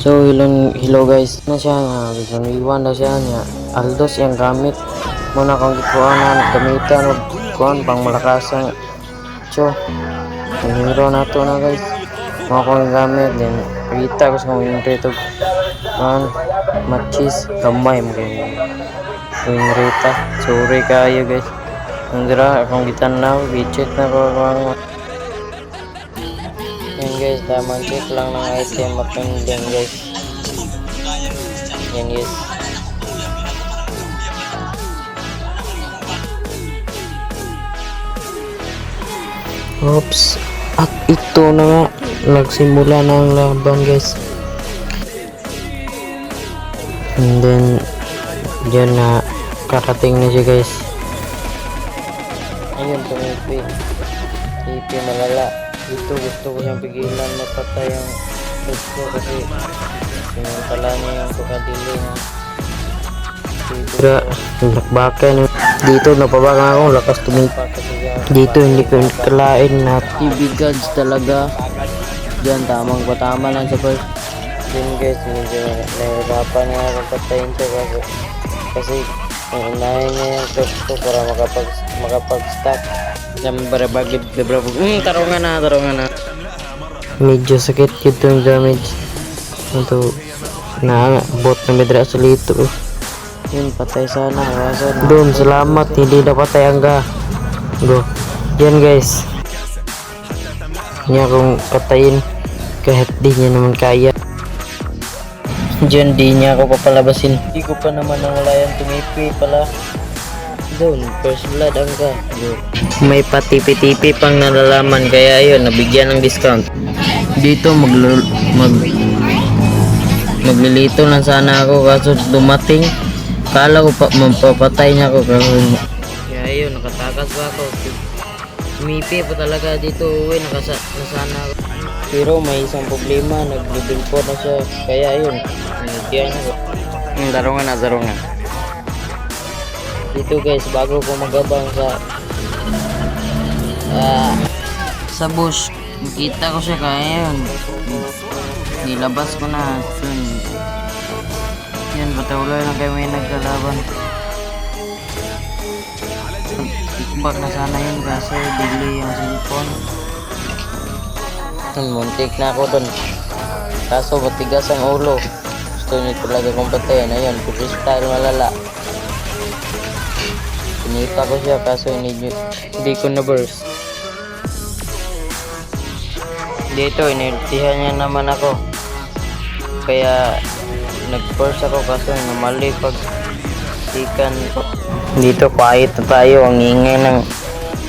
So hello guys na siya nga iwan na siya niya Aldos yang gamit muna kong gikuanan gamitan og kuan pang malakasang so ang hero nato na guys mo kong gamit din kita ko sa mga reto kuan matchis gamay mo yung reta sorry kayo guys andra akong gitanaw i-check na ko ang yan guys, tamang check lang ng item mapinding guys. Yan guys. Oops. At ito na nga. Nagsimula na ang laban guys. And then, dyan na karating na siya guys. Ayun, tumipi. Tipi malala. Dito gusto ko siyang pigilan mapatay ang gusto kasi sinantala niya yung pagkadili na nakbakan dito napabakan ako lakas tumipa dito hindi ko kalain na ibigads talaga dyan tamang patama lang sa first din guys medyo nahirapan niya akong patayin siya kasi unahin niya yung first ko para makapag-stack yang berbagi beberapa tarungan na medyo sakit gitu yung damage untuk na bot na medra solito yun patay sana wasan doon selamat hindi na patay angga go yan guys niya kung patayin kahit di niya naman kaya dyan di niya ako papalabasin di ko pa naman nawala yung tumipi pala doon first blood angga may patipi-tipi pang nalalaman kaya ayun nabigyan ng discount dito maglilito lang sana ako kaso dumating kala ko pa mapapatay niya ako kaya ayun nakatakas pa ako umipi pa talaga dito uwi nasana ako pero may isang problema nag-level 4 na siya kaya ayun nandiyan ako darungan dito guys bago ko magabang sa bush makita ko siya kaya yun nilabas ko na yan patuloy na kami nagkalaban tikbak na sana yun kasi bigli yung cellphone muntik na ako dun kaso matigas ang ulo gusto nyo talaga kong patayin ayun freestyle malala pinipa ko siya kaso hindi ko na burst dito inirtihan niya naman ako kaya nag-burst ako kaso namali pag ikan dito quiet na tayo ang ingay ng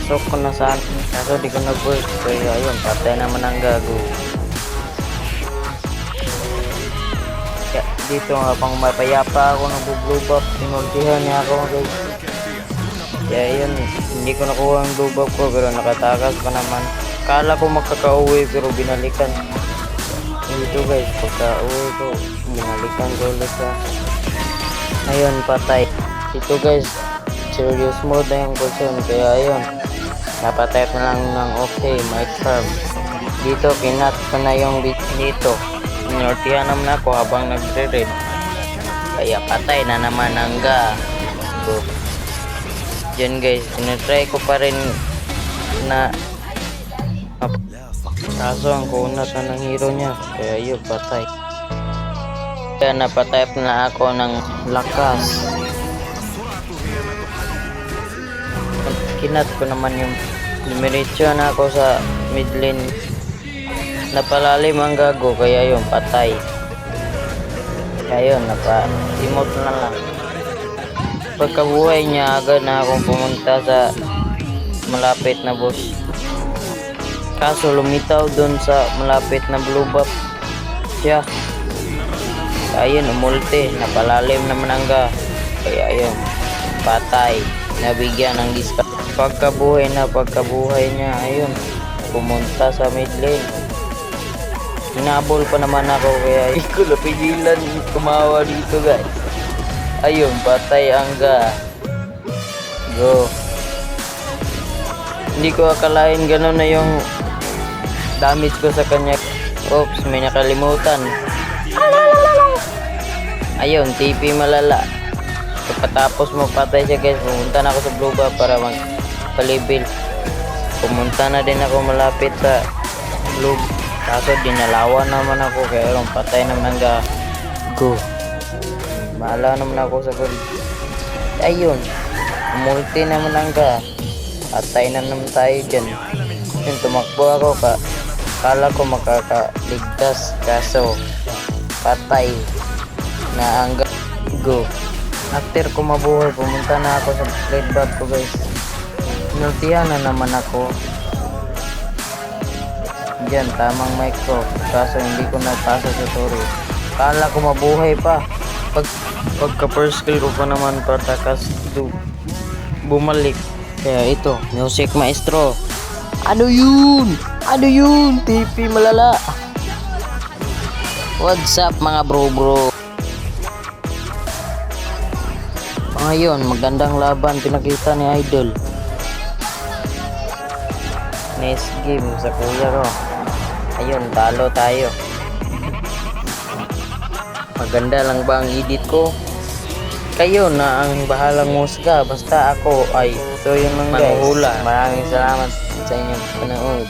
sok ko na saan kaso di ko nag-burst kaya ayun patay naman ang gago kaya dito nga pang mapayapa ako nag-blue buff inultihan niya ako guys kaya yun, hindi ko nakuha ang blue buff ko pero nakatakas pa naman. Kala ko makaka-uwi pero binalikan. Dito guys, pagka-uwi ko, binalikan ko ulit sa ayun, patay. Dito guys, serious mode na yung person kaya ayun, napatay na lang ng okay, my charm. Dito, kinat ko na yung dito. Inortihan naman ako habang nagre-red. Kaya patay na naman hangga. So, dyan guys, tinatry ko pa rin na kaso ang kunat na ng hero niya kaya yun patay kaya napatay na ako ng lakas kinat ko naman yung dumiretso na ako sa mid lane napalalim ang gago kaya yun patay kaya yun napa-emote na lang pagkabuhay niya agad na akong pumunta sa malapit na boss kaso lumitaw dun sa malapit na blue buff siya ayun umulte napalalim naman hangga kaya ayun patay nabigyan ng discount pagkabuhay niya ayun pumunta sa mid lane hinabol pa naman ako kaya hindi ko napigilan tumawa dito guys ayun patay hangga go hindi ko akalain gano'n na yung damage ko sa kanya oops may nakalimutan Ayun, TP malala. Pagkatapos magpatay siya guys, pumunta na ako sa Blue Bar para magpalibil. Pumunta na din ako malapit sa Blue. Kaso dinalawan naman ako kaya ron patay naman ga. Go. Maala naman ako sa gold. Ayun. Multi naman ang ga. Patay na naman tayo dyan. Yun, tumakbo ako kala ko makakaligtas kaso patay na ang go. After ko mabuhay, pumunta na ako sa red dot ko guys. Nultihan na naman ako. Diyan, tamang mic ko. Kaso hindi ko napasa sa story. Kala ko mabuhay pa. Pagka first kill ko pa naman patakas bumalik. Kaya ito, music maestro. Ano yun? Ano yun? TP malala. What's up mga bro? Ngayon, magandang laban pinakita ni Idol. Next game sa kuya ko. Ayun, talo tayo. Maganda lang ba ang edit ko? Kayo na ang bahalang musga. Basta ako ay so yun lang guys. Maraming salamat sa inyong panood.